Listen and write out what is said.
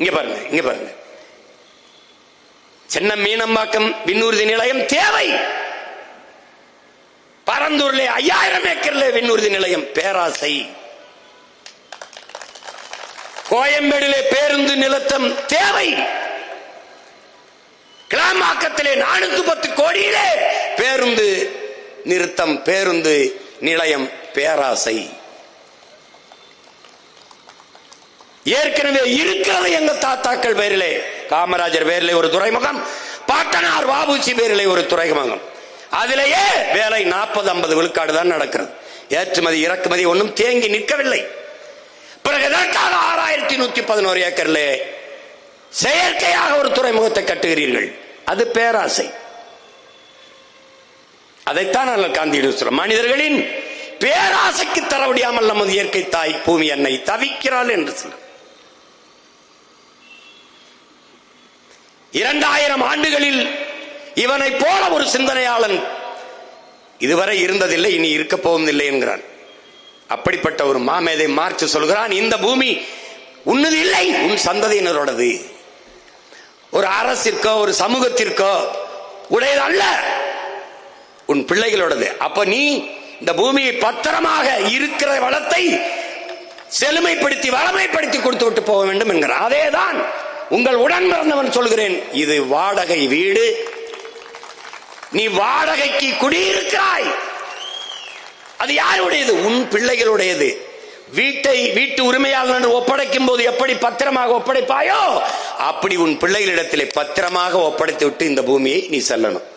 இங்க பாருங்க, இங்க பாருங்க. சென்னை மீனம்பாக்கம் விண்ணூர்தி நிலையம் தேவை. பரந்தூர்ல 5000 ஏக்கர்ல விண்ணூர்தி நிலையம் பேராசை. கோயம்பேடுல பேருந்து நிறுத்தம் தேவை. கிளாம்பாக்கத்திலே 410 கோடியிலே பேருந்து நிறுத்தம், பேருந்து நிலையம் பேராசை. ஏற்கனவே இருக்கிறது எங்க தாத்தாக்கள் பேரிலே. காமராஜர் பேரிலே ஒரு துறைமுகம், பாட்டனார் வாபூசி பேரிலே ஒரு துறைமுகம். அதிலேயே வேலை 40-50 விழுக்காடு தான் நடக்கிறது. ஏற்றுமதி இறக்குமதி ஒன்றும் தேங்கி நிற்கவில்லை. பிறகு 6111 ஏக்கர்ல செயற்கையாக ஒரு துறைமுகத்தை கட்டுகிறீர்கள். அது பேராசை. அதைத்தான் நாங்கள் காந்தியிடம் சொல்றோம். மனிதர்களின் பேராசைக்கு தர முடியாமல் நமது இயற்கை தாய் பூமி அன்னை தவிக்கிறாள் என்று சொல்ல. 2000 ஆண்டுகளில் இவனை போல ஒரு சிந்தனையாளன் இதுவரை இருந்ததில்லை, இனி இருக்க போவதில்லை என்கிறான். அப்படிப்பட்ட ஒரு மாமேதை மார்க்ஸ் சொல்கிறான், இந்த பூமி உன்னது இல்லை, உன் சந்ததியினரோடது. ஒரு அரசிற்கோ ஒரு சமூகத்திற்கோ உடையது அல்ல, உன் பிள்ளைகளோடது. அப்ப நீ இந்த பூமியை பத்திரமாக இருக்கிற வளத்தை செழுமைப்படுத்தி வளமைப்படுத்தி கொடுத்து விட்டு போக வேண்டும் என்கிறார். அதேதான் உங்கள் உடன் பிறந்தவன் சொல்கிறேன். இது வாடகை வீடு, நீ வாடகைக்கு குடியிருக்கிறாய். அது யாருடையது? உன் பிள்ளைகளுடையது. வீட்டு உரிமையாளர் ஒப்படைக்கும் போது எப்படி பத்திரமாக ஒப்படைப்பாயோ அப்படி உன் பிள்ளைகளிடத்திலே பத்திரமாக ஒப்படைத்து விட்டு இந்த பூமியை நீ செல்லணும்.